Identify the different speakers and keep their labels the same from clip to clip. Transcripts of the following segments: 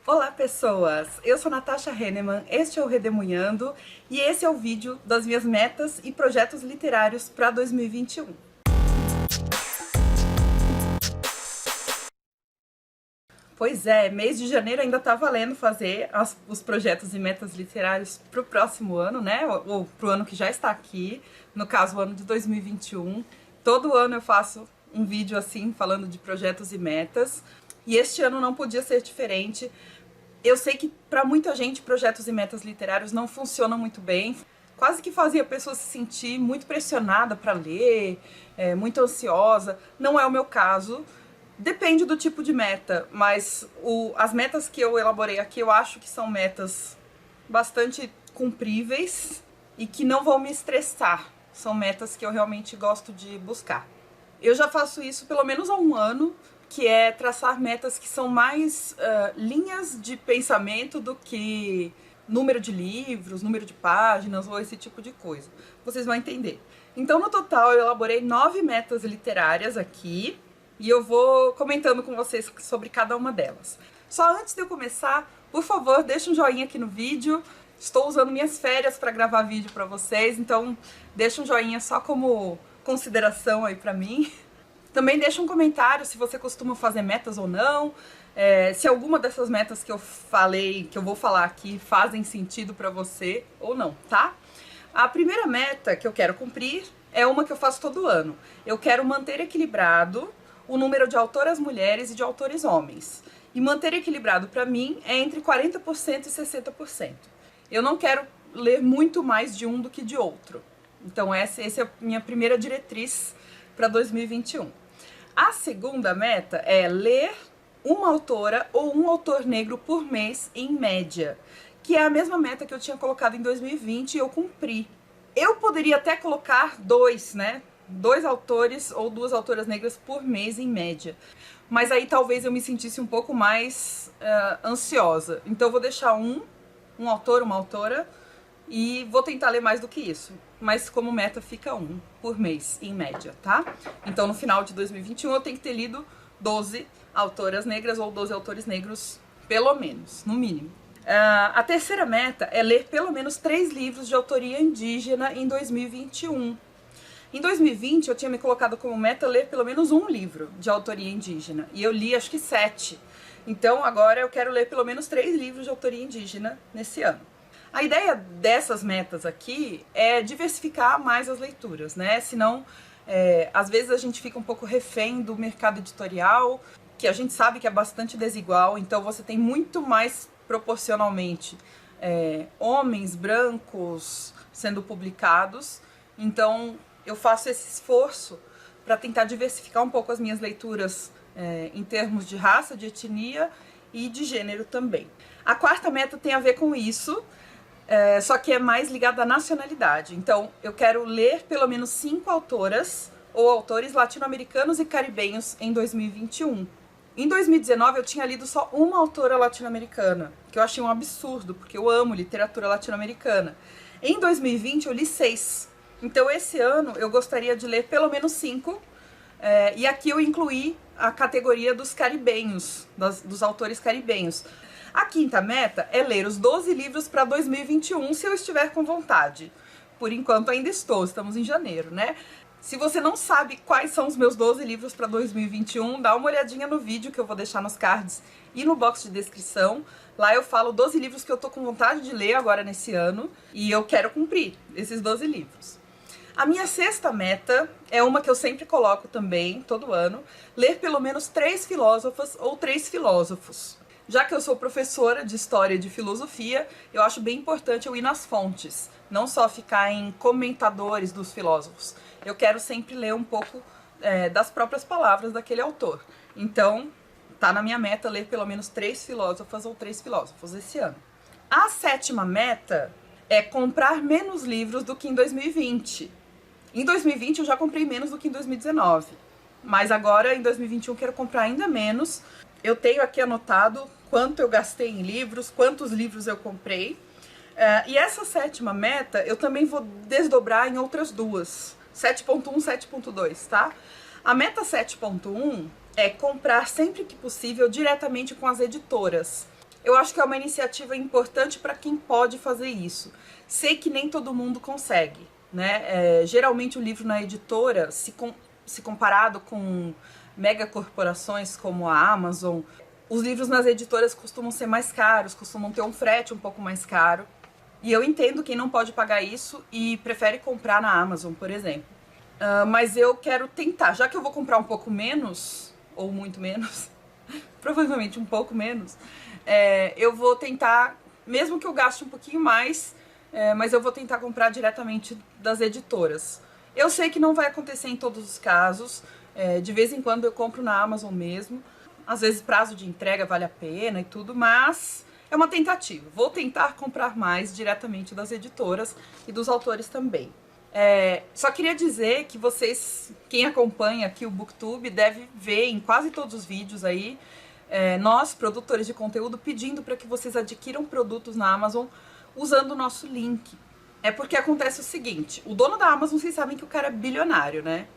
Speaker 1: Olá pessoas, eu sou Natasha Henneman, este é o Redemunhando e esse é o vídeo das minhas metas e projetos literários para 2021. Pois é, mês de janeiro ainda tá valendo fazer os projetos e metas literários para o próximo ano, né? Ou para o ano que já está aqui, no caso o ano de 2021. Todo ano eu faço um vídeo assim, falando de projetos e metas, e este ano não podia ser diferente. Eu sei que para muita gente projetos e metas literários não funcionam muito bem, quase que fazia a pessoa se sentir muito pressionada para ler, muito ansiosa. Não é o meu caso. Depende do tipo de meta, mas as metas que eu elaborei aqui eu acho que são metas bastante cumpríveis e que não vão me estressar. São metas que eu realmente gosto de buscar. Eu já faço isso pelo menos há um ano, que é traçar metas que são mais linhas de pensamento do que número de livros, número de páginas ou esse tipo de coisa. Vocês vão entender. Então, no total, eu elaborei 9 metas literárias aqui e eu vou comentando com vocês sobre cada uma delas. Só antes de eu começar, por favor, deixa um joinha aqui no vídeo. Estou usando minhas férias para gravar vídeo para vocês, então deixa um joinha só como consideração aí pra mim. Também deixa um comentário se você costuma fazer metas ou não, se alguma dessas metas que eu falei, que eu vou falar aqui, fazem sentido pra você ou não, tá? A primeira meta que eu quero cumprir é uma que eu faço todo ano. Eu quero manter equilibrado o número de autoras mulheres e de autores homens. E manter equilibrado pra mim é entre 40% e 60%. Eu não quero ler muito mais de um do que de outro. Então essa é a minha primeira diretriz para 2021. A segunda meta é ler uma autora ou um autor negro por mês em média, que é a mesma meta que eu tinha colocado em 2020 e eu cumpri. Eu poderia até colocar dois, né? 2 autores ou 2 autoras negras por mês em média. Mas aí talvez eu me sentisse um pouco mais ansiosa. Então eu vou deixar um autor, uma autora, e vou tentar ler mais do que isso. Mas como meta fica um por mês, em média, tá? Então no final de 2021 eu tenho que ter lido 12 autoras negras ou 12 autores negros, pelo menos, no mínimo. A terceira meta é ler pelo menos 3 livros de autoria indígena em 2021. Em 2020 eu tinha me colocado como meta ler pelo menos um livro de autoria indígena. E eu li acho que 7. Então agora eu quero ler pelo menos 3 livros de autoria indígena nesse ano. A ideia dessas metas aqui é diversificar mais as leituras, né? Senão, às vezes a gente fica um pouco refém do mercado editorial, que a gente sabe que é bastante desigual, então você tem muito mais proporcionalmente homens brancos sendo publicados. Então eu faço esse esforço para tentar diversificar um pouco as minhas leituras em termos de raça, de etnia e de gênero também. A quarta meta tem a ver com isso, só que é mais ligada à nacionalidade. Então, eu quero ler pelo menos 5 autoras ou autores latino-americanos e caribenhos em 2021. Em 2019, eu tinha lido só uma autora latino-americana, que eu achei um absurdo, porque eu amo literatura latino-americana. Em 2020, eu li 6. Então, esse ano, eu gostaria de ler pelo menos 5. E aqui eu incluí a categoria dos caribenhos, dos autores caribenhos. A quinta meta é ler os 12 livros para 2021, se eu estiver com vontade. Por enquanto ainda estou, estamos em janeiro, né? Se você não sabe quais são os meus 12 livros para 2021, dá uma olhadinha no vídeo que eu vou deixar nos cards e no box de descrição. Lá eu falo 12 livros que eu tô com vontade de ler agora nesse ano e eu quero cumprir esses 12 livros. A minha sexta meta é uma que eu sempre coloco também, todo ano, ler pelo menos 3 filósofas ou 3 filósofos. Já que eu sou professora de História e de Filosofia, eu acho bem importante eu ir nas fontes, não só ficar em comentadores dos filósofos. Eu quero sempre ler um pouco das próprias palavras daquele autor. Então, tá na minha meta ler pelo menos 3 filósofas ou 3 filósofos esse ano. A sétima meta é comprar menos livros do que em 2020. Em 2020 eu já comprei menos do que em 2019, mas agora em 2021 eu quero comprar ainda menos. Eu tenho aqui anotado quanto eu gastei em livros, quantos livros eu comprei. E essa sétima meta eu também vou desdobrar em outras duas. 7.1 e 7.2, tá? A meta 7.1 é comprar sempre que possível diretamente com as editoras. Eu acho que é uma iniciativa importante para quem pode fazer isso. Sei que nem todo mundo consegue, né? Geralmente o livro na editora, se comparado com megacorporações como a Amazon, os livros nas editoras costumam ser mais caros, costumam ter um frete um pouco mais caro. E eu entendo quem não pode pagar isso e prefere comprar na Amazon, por exemplo. Mas eu quero tentar, já que eu vou comprar um pouco menos, ou muito menos, provavelmente um pouco menos, eu vou tentar, mesmo que eu gaste um pouquinho mais, mas eu vou tentar comprar diretamente das editoras. Eu sei que não vai acontecer em todos os casos, de vez em quando eu compro na Amazon mesmo, às vezes prazo de entrega vale a pena e tudo, mas é uma tentativa. Vou tentar comprar mais diretamente das editoras e dos autores também. Só queria dizer que vocês, quem acompanha aqui o BookTube, deve ver em quase todos os vídeos aí, nós, produtores de conteúdo, pedindo para que vocês adquiram produtos na Amazon usando o nosso link. É porque acontece o seguinte, o dono da Amazon, vocês sabem que o cara é bilionário, né?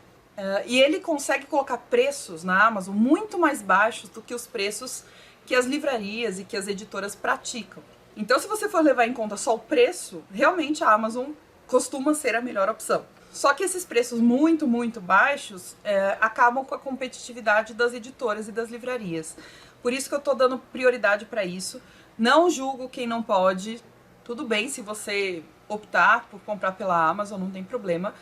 Speaker 1: E ele consegue colocar preços na Amazon muito mais baixos do que os preços que as livrarias e que as editoras praticam. Então, se você for levar em conta só o preço, realmente a Amazon costuma ser a melhor opção. Só que esses preços muito, muito baixos acabam com a competitividade das editoras e das livrarias. Por isso que eu tô dando prioridade para isso. Não julgo quem não pode. Tudo bem se você optar por comprar pela Amazon, não tem problema.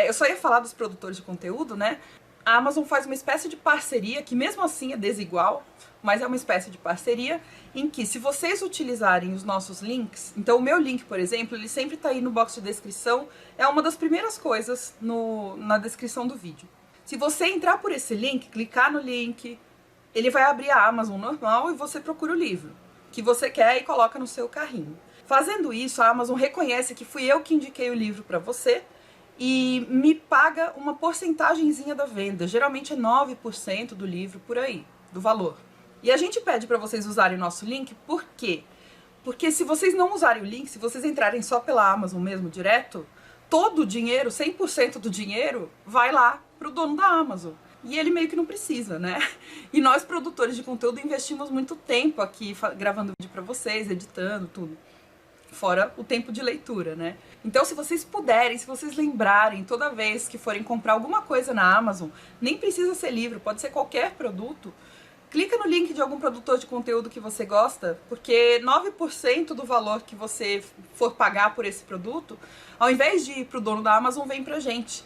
Speaker 1: Eu só ia falar dos produtores de conteúdo, né? A Amazon faz uma espécie de parceria, que mesmo assim é desigual, mas é uma espécie de parceria, em que se vocês utilizarem os nossos links, então o meu link, por exemplo, ele sempre está aí no box de descrição, é uma das primeiras coisas na descrição do vídeo. Se você entrar por esse link, clicar no link, ele vai abrir a Amazon normal e você procura o livro que você quer e coloca no seu carrinho. Fazendo isso, a Amazon reconhece que fui eu que indiquei o livro para você, e me paga uma porcentagemzinha da venda, geralmente é 9% do livro por aí, do valor. E a gente pede para vocês usarem o nosso link, por quê? Porque se vocês não usarem o link, se vocês entrarem só pela Amazon mesmo, direto, todo o dinheiro, 100% do dinheiro, vai lá pro dono da Amazon. E ele meio que não precisa, né? E nós, produtores de conteúdo, investimos muito tempo aqui gravando vídeo para vocês, editando, tudo. Fora o tempo de leitura, né? Então, se vocês puderem, se vocês lembrarem, toda vez que forem comprar alguma coisa na Amazon, nem precisa ser livro, pode ser qualquer produto, clica no link de algum produtor de conteúdo que você gosta, porque 9% do valor que você for pagar por esse produto, ao invés de ir pro dono da Amazon, vem pra gente.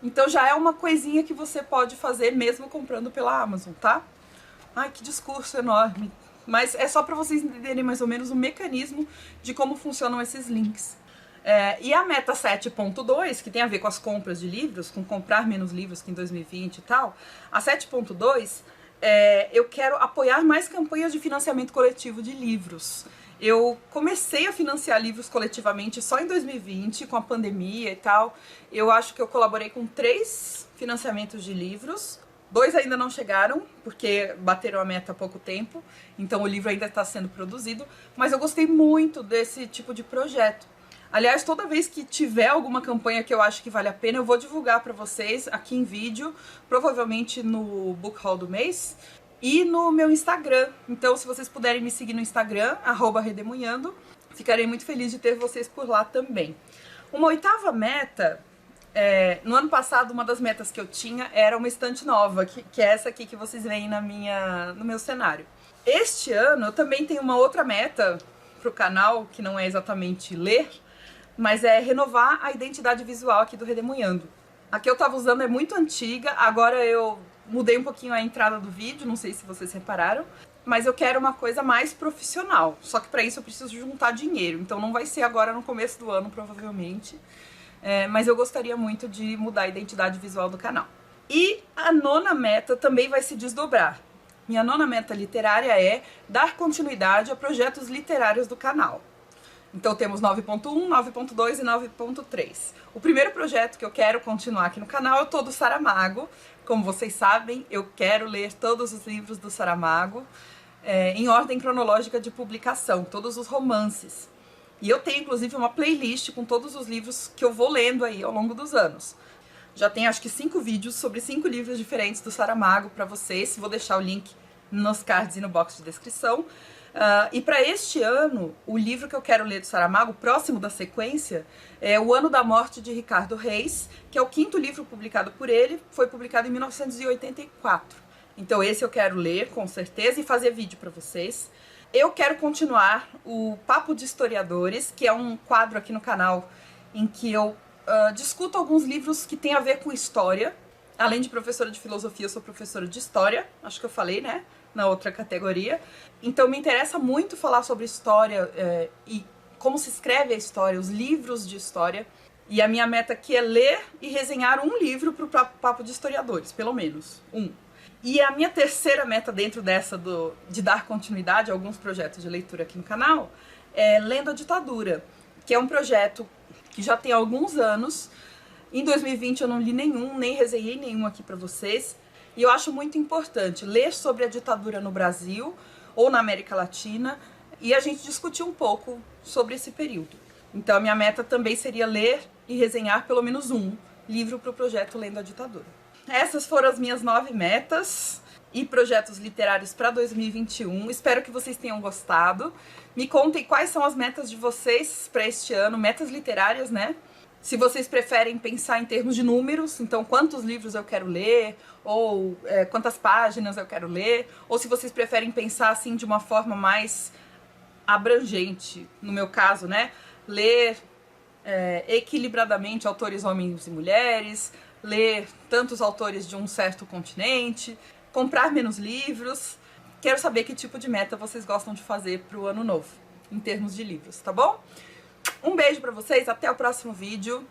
Speaker 1: Então já é uma coisinha que você pode fazer mesmo comprando pela Amazon, tá? Ai, que discurso enorme. Mas é só para vocês entenderem mais ou menos o mecanismo de como funcionam esses links. E a meta 7.2, que tem a ver com as compras de livros, com comprar menos livros que em 2020 e tal, a 7.2, eu quero apoiar mais campanhas de financiamento coletivo de livros. Eu comecei a financiar livros coletivamente só em 2020, com a pandemia e tal. Eu acho que eu colaborei com 3 financiamentos de livros. 2 ainda não chegaram, porque bateram a meta há pouco tempo, então o livro ainda está sendo produzido, mas eu gostei muito desse tipo de projeto. Aliás, toda vez que tiver alguma campanha que eu acho que vale a pena, eu vou divulgar para vocês aqui em vídeo, provavelmente no Book Haul do mês, e no meu Instagram. Então, se vocês puderem me seguir no Instagram, @redemunhando, ficarei muito feliz de ter vocês por lá também. Uma 8ª meta... no ano passado, uma das metas que eu tinha era uma estante nova, que é essa aqui que vocês veem no meu cenário. Este ano eu também tenho uma outra meta pro canal, que não é exatamente ler, mas é renovar a identidade visual aqui do Redemunhando. A que eu tava usando é muito antiga, agora eu mudei um pouquinho a entrada do vídeo, não sei se vocês repararam, mas eu quero uma coisa mais profissional, só que para isso eu preciso juntar dinheiro, então não vai ser agora no começo do ano, provavelmente. Mas eu gostaria muito de mudar a identidade visual do canal. E a 9ª meta também vai se desdobrar. Minha 9ª meta literária é dar continuidade a projetos literários do canal. Então temos 9.1, 9.2 e 9.3. O primeiro projeto que eu quero continuar aqui no canal é o Todo Saramago. Como vocês sabem, eu quero ler todos os livros do Saramago em ordem cronológica de publicação, todos os romances. E eu tenho, inclusive, uma playlist com todos os livros que eu vou lendo aí ao longo dos anos. Já tem, acho que 5 vídeos sobre 5 livros diferentes do Saramago para vocês. Vou deixar o link nos cards e no box de descrição. E para este ano, o livro que eu quero ler do Saramago, próximo da sequência, é O Ano da Morte de Ricardo Reis, que é o 5º livro publicado por ele, foi publicado em 1984. Então esse eu quero ler, com certeza, e fazer vídeo para vocês. Eu quero continuar o Papo de Historiadores, que é um quadro aqui no canal em que eu discuto alguns livros que têm a ver com história. Além de professora de filosofia, eu sou professora de história, acho que eu falei, né, na outra categoria. Então me interessa muito falar sobre história e como se escreve a história, os livros de história. E a minha meta aqui é ler e resenhar um livro para o Papo de Historiadores, pelo menos, um. E a minha terceira meta dentro dessa de dar continuidade a alguns projetos de leitura aqui no canal é Lendo a Ditadura, que é um projeto que já tem alguns anos. Em 2020 eu não li nenhum, nem resenhei nenhum aqui pra vocês. E eu acho muito importante ler sobre a ditadura no Brasil ou na América Latina e a gente discutir um pouco sobre esse período. Então a minha meta também seria ler e resenhar pelo menos um livro para o projeto Lendo a Ditadura. Essas foram as minhas 9 metas e projetos literários para 2021. Espero que vocês tenham gostado. Me contem quais são as metas de vocês para este ano, metas literárias, né? Se vocês preferem pensar em termos de números, então quantos livros eu quero ler, ou quantas páginas eu quero ler, ou se vocês preferem pensar assim de uma forma mais abrangente, no meu caso, né? Ler equilibradamente autores homens e mulheres, ler tantos autores de um certo continente, comprar menos livros. Quero saber que tipo de meta vocês gostam de fazer para o ano novo, em termos de livros, tá bom? Um beijo pra vocês, até o próximo vídeo.